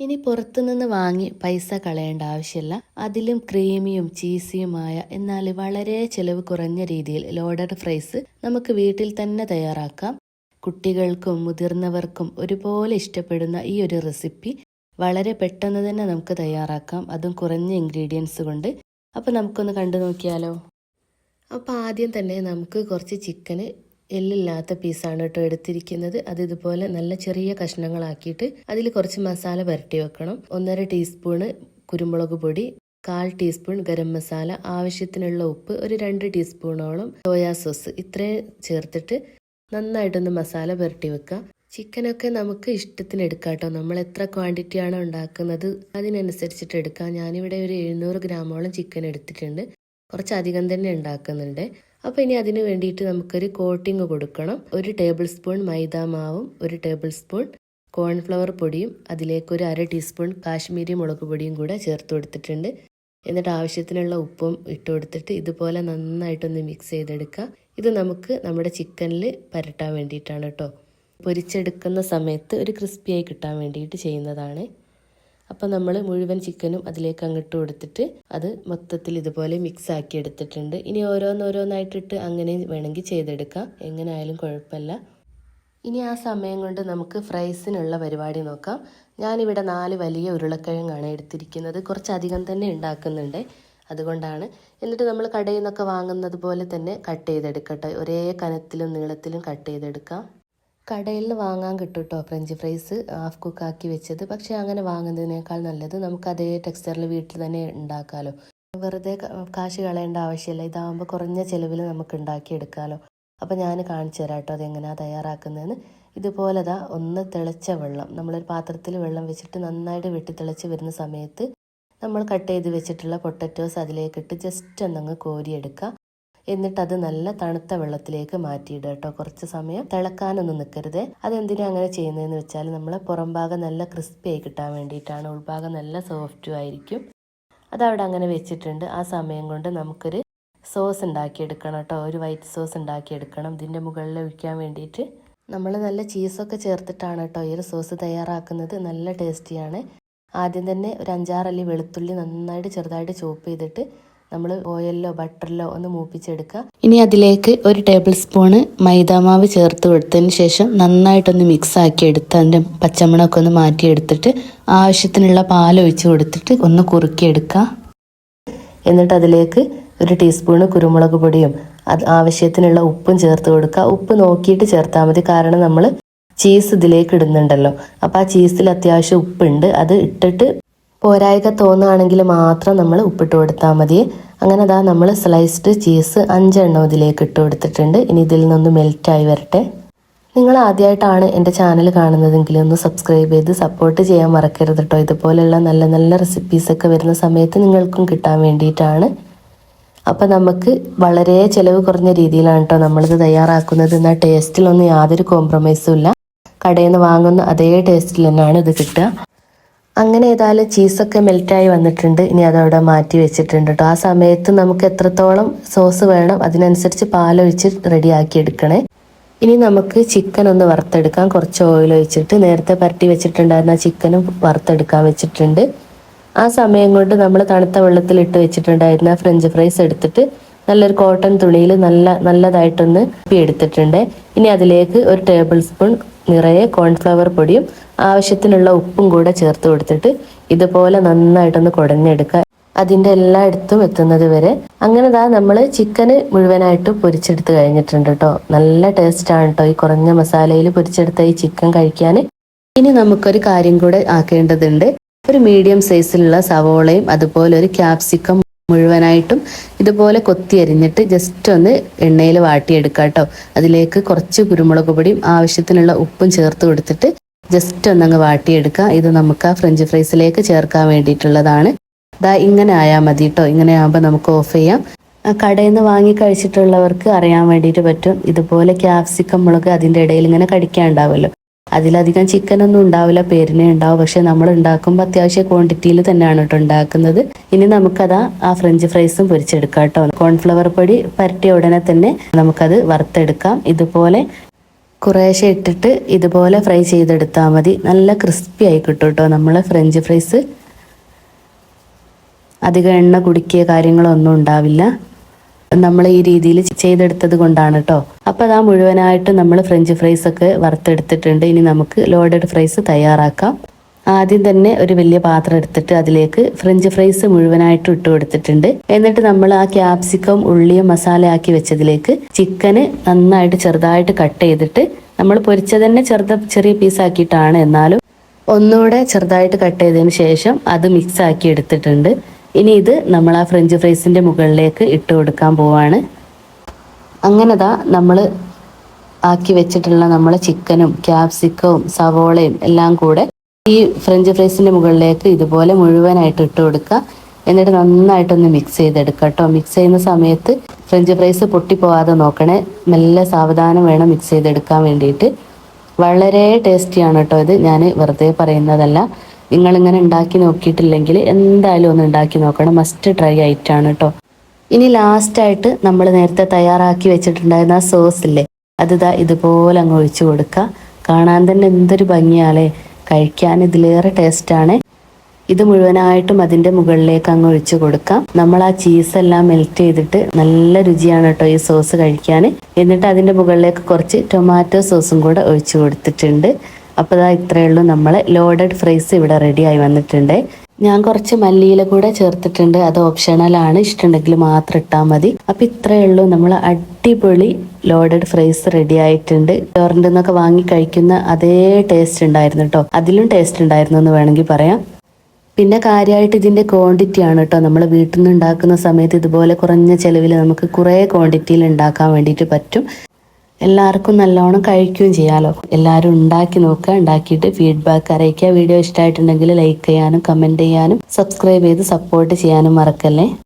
ഇനി പുറത്തുനിന്ന് വാങ്ങി പൈസ കളയേണ്ട ആവശ്യമില്ല. അതിലും ക്രീമിയും ചീസിയുമായ എന്നാൽ വളരെ ചിലവ് കുറഞ്ഞ രീതിയിൽ ലോഡഡ് ഫ്രൈസ് നമുക്ക് വീട്ടിൽ തന്നെ തയ്യാറാക്കാം. കുട്ടികൾക്കും മുതിർന്നവർക്കും ഒരുപോലെ ഇഷ്ടപ്പെടുന്ന ഈ ഒരു റെസിപ്പി വളരെ പെട്ടെന്ന് തന്നെ നമുക്ക് തയ്യാറാക്കാം, അതും കുറഞ്ഞ ഇൻഗ്രീഡിയൻസ് കൊണ്ട്. അപ്പോൾ നമുക്കൊന്ന് കണ്ടു നോക്കിയാലോ. അപ്പോൾ ആദ്യം തന്നെ നമുക്ക് കുറച്ച് ചിക്കന് എല്ലില്ലാത്ത പീസാണ് കേട്ടോ എടുത്തിരിക്കുന്നത്. അത് ഇതുപോലെ നല്ല ചെറിയ കഷ്ണങ്ങളാക്കിയിട്ട് അതിൽ കുറച്ച് മസാല പുരട്ടി വെക്കണം. 1.5 ടീസ്പൂണ് കുരുമുളക് പൊടി, 1/4 ടീസ്പൂൺ ഗരം മസാല, ആവശ്യത്തിനുള്ള ഉപ്പ്, ഒരു 2 ടീസ്പൂണോളം സോയാ സോസ്, ഇത്രയും ചേർത്തിട്ട് നന്നായിട്ടൊന്ന് മസാല പുരട്ടി വെക്കുക. ചിക്കനൊക്കെ നമുക്ക് ഇഷ്ടത്തിന് എടുക്കാം കേട്ടോ. നമ്മൾ എത്ര ക്വാണ്ടിറ്റി ആണോ ഉണ്ടാക്കുന്നത് അതിനനുസരിച്ചിട്ട് എടുക്കാം. ഞാനിവിടെ ഒരു 700 ഗ്രാമോളം ചിക്കൻ എടുത്തിട്ടുണ്ട്. കുറച്ചധികം തന്നെ ഉണ്ടാക്കുന്നുണ്ട്. അപ്പോൾ ഇനി അതിന് വേണ്ടിയിട്ട് നമുക്കൊരു കോട്ടിങ് കൊടുക്കണം. 1 ടേബിൾ സ്പൂൺ മൈദ മാവും 1 ടേബിൾ സ്പൂൺ കോൺഫ്ലവർ പൊടിയും അതിലേക്ക് ഒരു 1/2 ടീസ്പൂൺ കാശ്മീരി മുളക് പൊടിയും കൂടെ ചേർത്ത് കൊടുത്തിട്ടുണ്ട്. എന്നിട്ട് ആവശ്യത്തിനുള്ള ഉപ്പും ഇട്ട് കൊടുത്തിട്ട് ഇതുപോലെ നന്നായിട്ടൊന്ന് മിക്സ് ചെയ്തെടുക്കുക. ഇത് നമുക്ക് നമ്മുടെ ചിക്കനിൽ പരട്ടാൻ വേണ്ടിയിട്ടാണ് കേട്ടോ. പൊരിച്ചെടുക്കുന്ന സമയത്ത് ഒരു ക്രിസ്പിയായി കിട്ടാൻ വേണ്ടിയിട്ട് ചെയ്യുന്നതാണ്. അപ്പോൾ നമ്മൾ മുഴുവൻ ചിക്കനും അതിലേക്ക് അങ്ങിട്ട് കൊടുത്തിട്ട് അത് മൊത്തത്തിൽ ഇതുപോലെ മിക്സ് ആക്കി എടുത്തിട്ടുണ്ട്. ഇനി ഓരോന്നോരോന്നായിട്ടിട്ട് അങ്ങനെ വേണമെങ്കിൽ ചെയ്തെടുക്കാം, എങ്ങനെ ആയാലും കുഴപ്പമില്ല. ഇനി ആ സമയം കൊണ്ട് നമുക്ക് ഫ്രൈസിനുള്ള പരിപാടി നോക്കാം. ഞാനിവിടെ 4 വലിയ ഉരുളക്കിഴങ്ങാണ് എടുത്തിരിക്കുന്നത്. കുറച്ചധികം തന്നെ ഉണ്ടാക്കുന്നുണ്ട്, അതുകൊണ്ടാണ്. എന്നിട്ട് നമ്മൾ കടയിൽ നിന്നൊക്കെ വാങ്ങുന്നത് പോലെ തന്നെ കട്ട് ചെയ്തെടുക്കട്ടെ. ഒരേ കനത്തിലും നീളത്തിലും കട്ട് ചെയ്തെടുക്കാം. കടയിൽ നിന്ന് വാങ്ങാൻ കിട്ടും കേട്ടോ ഫ്രഞ്ച് ഫ്രൈസ് ഹാഫ് കുക്കാക്കി വെച്ചത്. പക്ഷേ അങ്ങനെ വാങ്ങുന്നതിനേക്കാൾ നല്ലത് നമുക്ക് അതേ ടെക്സ്ചറിൽ വീട്ടിൽ തന്നെ ഉണ്ടാക്കാമല്ലോ. വെറുതെ കാശ് കളയേണ്ട ആവശ്യമില്ല. ഇതാകുമ്പോൾ കുറഞ്ഞ ചിലവിൽ നമുക്ക് ഉണ്ടാക്കിയെടുക്കാമല്ലോ. അപ്പോൾ ഞാൻ കാണിച്ചു തരാം കേട്ടോ അതെങ്ങനെയാണ് തയ്യാറാക്കുന്നതെന്ന്. ഇതുപോലെ ഒന്ന് തിളച്ച വെള്ളം, നമ്മളൊരു പാത്രത്തിൽ വെള്ളം വെച്ചിട്ട് നന്നായിട്ട് വെട്ടി തിളച്ച് വരുന്ന സമയത്ത് നമ്മൾ കട്ട് ചെയ്ത് വെച്ചിട്ടുള്ള പൊട്ടറ്റോസ് അതിലേക്കിട്ട് ജസ്റ്റ് ഒന്നങ്ങ് കോരിയെടുക്കുക. എന്നിട്ട് അത് നല്ല തണുത്ത വെള്ളത്തിലേക്ക് മാറ്റിയിടുക കേട്ടോ. കുറച്ച് സമയം തിളക്കാനൊന്നും നിൽക്കരുത്. അതെന്തിനാ അങ്ങനെ ചെയ്യുന്നതെന്ന് വെച്ചാൽ നമ്മളെ പുറം ഭാഗം നല്ല ക്രിസ്പി ആയി കിട്ടാൻ വേണ്ടിയിട്ടാണ്. ഉൾഭാഗം നല്ല സോഫ്റ്റും ആയിരിക്കും. അതവിടെ അങ്ങനെ വെച്ചിട്ടുണ്ട്. ആ സമയം കൊണ്ട് നമുക്കൊരു സോസ് ഉണ്ടാക്കിയെടുക്കണം കേട്ടോ. ഒരു വൈറ്റ് സോസ് ഉണ്ടാക്കിയെടുക്കണം ഇതിൻ്റെ മുകളിൽ ഒഴിക്കാൻ വേണ്ടിയിട്ട്. നമ്മൾ നല്ല ചീസൊക്കെ ചേർത്തിട്ടാണ് കേട്ടോ ഈ ഒരു സോസ് തയ്യാറാക്കുന്നത്. നല്ല ടേസ്റ്റിയാണ്. ആദ്യം തന്നെ ഒരു 5-6 അല്ലി വെളുത്തുള്ളി നന്നായിട്ട് ചെറുതായിട്ട് ചോപ്പ് ചെയ്തിട്ട് നമ്മൾ ഓയിലിലോ ബട്ടറിലോ ഒന്ന് മൂപ്പിച്ചെടുക്കുക. ഇനി അതിലേക്ക് 1 ടേബിൾ സ്പൂണ് മൈദാമാവ് ചേർത്ത് കൊടുത്തതിന് ശേഷം നന്നായിട്ടൊന്ന് മിക്സ് ആക്കി എടുത്ത് അതിൻ്റെ പച്ചമണമൊക്കെ ഒന്ന് മാറ്റിയെടുത്തിട്ട് ആവശ്യത്തിനുള്ള പാൽ ഒഴിച്ച് കൊടുത്തിട്ട് ഒന്ന് കുറുക്കിയെടുക്കുക. എന്നിട്ട് അതിലേക്ക് 1 ടീസ്പൂണ് കുരുമുളക് പൊടിയും ആവശ്യത്തിനുള്ള ഉപ്പും ചേർത്ത് കൊടുക്കുക. ഉപ്പ് നോക്കിയിട്ട് ചേർത്താൽ മതി, കാരണം നമ്മൾ ചീസ് ഇതിലേക്ക് ഇടുന്നുണ്ടല്ലോ. അപ്പോൾ ആ ചീസിൽ അത്യാവശ്യം ഉപ്പുണ്ട്. അത് ഇട്ടിട്ട് പോരായ്ക തോന്നുകയാണെങ്കിൽ മാത്രം നമ്മൾ ഉപ്പിട്ട് കൊടുത്താൽ മതി. അങ്ങനെ നമ്മൾ സ്ലൈസ്ഡ് ചീസ് 5 എണ്ണം ഇതിലേക്ക് ഇട്ട് കൊടുത്തിട്ടുണ്ട്. ഇനി ഇതിൽ നിന്നൊന്ന് മെൽറ്റായി വരട്ടെ. നിങ്ങൾ ആദ്യമായിട്ടാണ് എൻ്റെ ചാനൽ കാണുന്നതെങ്കിൽ ഒന്ന് സബ്സ്ക്രൈബ് ചെയ്ത് സപ്പോർട്ട് ചെയ്യാൻ മറക്കരുത് കേട്ടോ. ഇതുപോലെയുള്ള നല്ല നല്ല റെസിപ്പീസൊക്കെ വരുന്ന സമയത്ത് നിങ്ങൾക്കും കിട്ടാൻ വേണ്ടിയിട്ടാണ്. അപ്പം നമുക്ക് വളരെ ചിലവ് കുറഞ്ഞ രീതിയിലാണ് കേട്ടോ നമ്മളിത് തയ്യാറാക്കുന്നത്. എന്നാൽ ടേസ്റ്റിലൊന്നും യാതൊരു കോംപ്രമൈസും ഇല്ല. കടയിൽ നിന്ന് വാങ്ങുന്ന അതേ ടേസ്റ്റിൽ തന്നെയാണ് ഇത് കിട്ടുക. അങ്ങനെ ഏതായാലും ചീസൊക്കെ മെൽറ്റായി വന്നിട്ടുണ്ട്. ഇനി അതവിടെ മാറ്റി വെച്ചിട്ടുണ്ട് കേട്ടോ. ആ സമയത്ത് നമുക്ക് എത്രത്തോളം സോസ് വേണം അതിനനുസരിച്ച് പാലൊഴിച്ച് റെഡിയാക്കി എടുക്കണേ. ഇനി നമുക്ക് ചിക്കൻ ഒന്ന് വറുത്തെടുക്കാം. കുറച്ച് ഓയിൽ ഒഴിച്ചിട്ട് നേരത്തെ പരട്ടി വെച്ചിട്ടുണ്ടായിരുന്ന ചിക്കനും വറുത്തെടുക്കാൻ വെച്ചിട്ടുണ്ട്. ആ സമയം കൊണ്ട് നമ്മൾ തണുത്ത വെള്ളത്തിലിട്ട് വെച്ചിട്ടുണ്ടായിരുന്ന ഫ്രഞ്ച് ഫ്രൈസ് എടുത്തിട്ട് നല്ലൊരു കോട്ടൺ തുണിയിൽ നല്ലതായിട്ടൊന്ന് എടുത്തിട്ടുണ്ട്. ഇനി അതിലേക്ക് 1 ടേബിൾ സ്പൂൺ നിറയെ കോൺഫ്ലവർ പൊടിയും ആവശ്യത്തിനുള്ള ഉപ്പും കൂടെ ചേർത്ത് കൊടുത്തിട്ട് ഇതുപോലെ നന്നായിട്ടൊന്ന് കുടഞ്ഞെടുക്കുക, അതിൻ്റെ എല്ലായിടത്തും എത്തുന്നത് വരെ. അങ്ങനെ നമ്മൾ ചിക്കന് മുഴുവനായിട്ട് പൊരിച്ചെടുത്ത് കഴിഞ്ഞിട്ടുണ്ട് കേട്ടോ. നല്ല ടേസ്റ്റാണ് കേട്ടോ ഈ കുറഞ്ഞ മസാലയിൽ പൊരിച്ചെടുത്ത ഈ ചിക്കൻ കഴിക്കാൻ. ഇനി നമുക്കൊരു കാര്യം കൂടെ ആക്കേണ്ടതുണ്ട്. ഒരു മീഡിയം സൈസിലുള്ള സവോളയും അതുപോലെ ഒരു ക്യാപ്സിക്കം മുഴുവനായിട്ടും ഇതുപോലെ കൊത്തി അരിഞ്ഞിട്ട് ജസ്റ്റ് ഒന്ന് എണ്ണയിൽ വാട്ടിയെടുക്കുക കേട്ടോ. അതിലേക്ക് കുറച്ച് കുരുമുളക് പൊടിയും ആവശ്യത്തിനുള്ള ഉപ്പും ചേർത്ത് കൊടുത്തിട്ട് ജസ്റ്റ് ഒന്നങ്ങ് വാട്ടിയെടുക്കുക. ഇത് നമുക്ക് ആ ഫ്രഞ്ച് ഫ്രൈസിലേക്ക് ചേർക്കാൻ വേണ്ടിയിട്ടുള്ളതാണ്. ഇങ്ങനെ ആയാൽ മതി കേട്ടോ. ഇങ്ങനെ ആകുമ്പോൾ നമുക്ക് ഓഫ് ചെയ്യാം. കടയിൽ നിന്ന് വാങ്ങി കഴിച്ചിട്ടുള്ളവർക്ക് അറിയാൻ വേണ്ടിയിട്ട് പറ്റും. ഇതുപോലെ ക്യാപ്സിക്കം മുളക് അതിൻ്റെ ഇടയിൽ ഇങ്ങനെ കടിക്കാനുണ്ടാവുമല്ലോ. അതിലധികം ചിക്കനൊന്നും ഉണ്ടാവില്ല, പേരിനെ ഉണ്ടാവും. പക്ഷെ നമ്മൾ ഉണ്ടാക്കുമ്പോൾ അത്യാവശ്യം ക്വാണ്ടിറ്റിയിൽ തന്നെയാണ് കേട്ടോ ഉണ്ടാക്കുന്നത്. ഇനി നമുക്കതാ ആ ഫ്രഞ്ച് ഫ്രൈസും പൊരിച്ചെടുക്കാം കേട്ടോ. കോൺഫ്ലവർ പൊടി പരട്ടിയ ഉടനെ തന്നെ നമുക്കത് വറുത്തെടുക്കാം. ഇതുപോലെ കുറേശ്ശെ ഇട്ടിട്ട് ഇതുപോലെ ഫ്രൈ ചെയ്തെടുത്താൽ മതി. നല്ല ക്രിസ്പി ആയി കിട്ടും കേട്ടോ നമ്മളെ ഫ്രഞ്ച് ഫ്രൈസ്. അധികം എണ്ണ കുടിക്കുക കാര്യങ്ങളൊന്നും ഉണ്ടാവില്ല. നമ്മൾ ഈ രീതിയിൽ ചെയ്തെടുത്തത് കൊണ്ടാണ് കേട്ടോ. അപ്പോൾ അതാ മുഴുവനായിട്ട് നമ്മൾ ഫ്രഞ്ച് ഫ്രൈസ് ഒക്കെ വറുത്തെടുത്തിട്ടുണ്ട്. ഇനി നമുക്ക് ലോഡഡ് ഫ്രൈസ് തയ്യാറാക്കാം. ആദ്യം തന്നെ ഒരു വലിയ പാത്രം എടുത്തിട്ട് അതിലേക്ക് ഫ്രഞ്ച് ഫ്രൈസ് മുഴുവനായിട്ട് ഇട്ട് കൊടുത്തിട്ടുണ്ട്. എന്നിട്ട് നമ്മൾ ആ ക്യാപ്സിക്കം ഉള്ളിയും മസാല ആക്കി വെച്ചതിലേക്ക് ചിക്കന് നന്നായിട്ട് ചെറുതായിട്ട് കട്ട് ചെയ്തിട്ട്, നമ്മൾ പൊരിച്ചത് തന്നെ ചെറിയ പീസാക്കിയിട്ടാണ്, എന്നാലും ഒന്നുകൂടെ ചെറുതായിട്ട് കട്ട് ചെയ്തതിന് ശേഷം അത് മിക്സ് ആക്കി എടുത്തിട്ടുണ്ട്. ഇനി ഇത് നമ്മൾ ആ ഫ്രഞ്ച് ഫ്രൈസിൻ്റെ മുകളിലേക്ക് ഇട്ട് കൊടുക്കാൻ പോവാണ്. അങ്ങനെതാ നമ്മൾ ആക്കി വെച്ചിട്ടുള്ള നമ്മളെ ചിക്കനും ക്യാപ്സിക്കവും സവോളയും എല്ലാം കൂടെ ഈ ഫ്രഞ്ച് ഫ്രൈസിൻ്റെ മുകളിലേക്ക് ഇതുപോലെ മുഴുവനായിട്ട് ഇട്ട് കൊടുക്കുക. എന്നിട്ട് നന്നായിട്ടൊന്ന് മിക്സ് ചെയ്തെടുക്കുക കേട്ടോ. മിക്സ് ചെയ്യുന്ന സമയത്ത് ഫ്രഞ്ച് ഫ്രൈസ് പൊട്ടിപ്പോവാതെ നോക്കണേ. മെല്ലെ സാവധാനം വേണം മിക്സ് ചെയ്തെടുക്കാൻ വേണ്ടിയിട്ട്. വളരെ ടേസ്റ്റിയാണ് കേട്ടോ ഇത്. ഞാൻ വെറുതെ പറയുന്നതല്ല. നിങ്ങളിങ്ങനെ ഉണ്ടാക്കി നോക്കിയിട്ടില്ലെങ്കിൽ എന്തായാലും ഒന്ന് ഉണ്ടാക്കി നോക്കണം. മസ്റ്റ് ട്രൈ ആയിട്ടാണ് കേട്ടോ. ഇനി ലാസ്റ്റായിട്ട് നമ്മൾ നേരത്തെ തയ്യാറാക്കി വെച്ചിട്ടുണ്ടായിരുന്ന ആ സോസ് ഇല്ലേ, അത് ഇതുപോലെ അങ്ങ് ഒഴിച്ചു കൊടുക്കുക. കാണാൻ തന്നെ എന്തൊരു ഭംഗിയാലേ, കഴിക്കാൻ ഇതിലേറെ ടേസ്റ്റാണ്. ഇത് മുഴുവനായിട്ടും അതിൻ്റെ മുകളിലേക്ക് അങ്ങ് ഒഴിച്ചു കൊടുക്കാം. നമ്മൾ ആ ചീസെല്ലാം മെൽറ്റ് ചെയ്തിട്ട് നല്ല രുചിയാണ് കേട്ടോ ഈ സോസ് കഴിക്കാൻ. എന്നിട്ട് അതിൻ്റെ മുകളിലേക്ക് കുറച്ച് ടൊമാറ്റോ സോസും കൂടെ ഒഴിച്ചു കൊടുത്തിട്ടുണ്ട്. അപ്പോൾ ഇത്രയേ ഉള്ളൂ, നമ്മളെ ലോഡഡ് ഫ്രൈസ് ഇവിടെ റെഡി ആയി വന്നിട്ടുണ്ട്. ഞാൻ കുറച്ച് മല്ലിയില കൂടെ ചേർത്തിട്ടുണ്ട്. അത് ഓപ്ഷണലാണ്, ഇഷ്ടമുണ്ടെങ്കിൽ മാത്രം ഇട്ടാൽ മതി. അപ്പം ഇത്രയേ ഉള്ളൂ, നമ്മൾ അടിപൊളി ലോഡഡ് ഫ്രൈസ് റെഡി ആയിട്ടുണ്ട്. റെസ്റ്റോറൻറ്റിൽ നിന്നൊക്കെ വാങ്ങി കഴിക്കുന്ന അതേ ടേസ്റ്റ് ഉണ്ടായിരുന്നു കേട്ടോ. അതിലും ടേസ്റ്റ് ഉണ്ടായിരുന്നു എന്ന് വേണമെങ്കിൽ പറയാം. പിന്നെ കാര്യമായിട്ട് ഇതിൻ്റെ ക്വാണ്ടിറ്റി ആണ് കേട്ടോ. നമ്മൾ വീട്ടിൽ നിന്ന് ഉണ്ടാക്കുന്ന സമയത്ത് ഇതുപോലെ കുറഞ്ഞ ചിലവിൽ നമുക്ക് കുറേ ക്വാണ്ടിറ്റിയിൽ ഉണ്ടാക്കാൻ വേണ്ടിയിട്ട് പറ്റും. എല്ലാവർക്കും നല്ലോണം കഴിക്കുകയും ചെയ്യാമല്ലോ. എല്ലാവരും ഉണ്ടാക്കി നോക്കുക, ഉണ്ടാക്കിയിട്ട് ഫീഡ്ബാക്ക് അറിയിക്കുക. വീഡിയോ ഇഷ്ടമായിട്ടുണ്ടെങ്കിൽ ലൈക്ക് ചെയ്യാനും കമൻറ്റ് ചെയ്യാനും സബ്സ്ക്രൈബ് ചെയ്ത് സപ്പോർട്ട് ചെയ്യാനും മറക്കല്ലേ.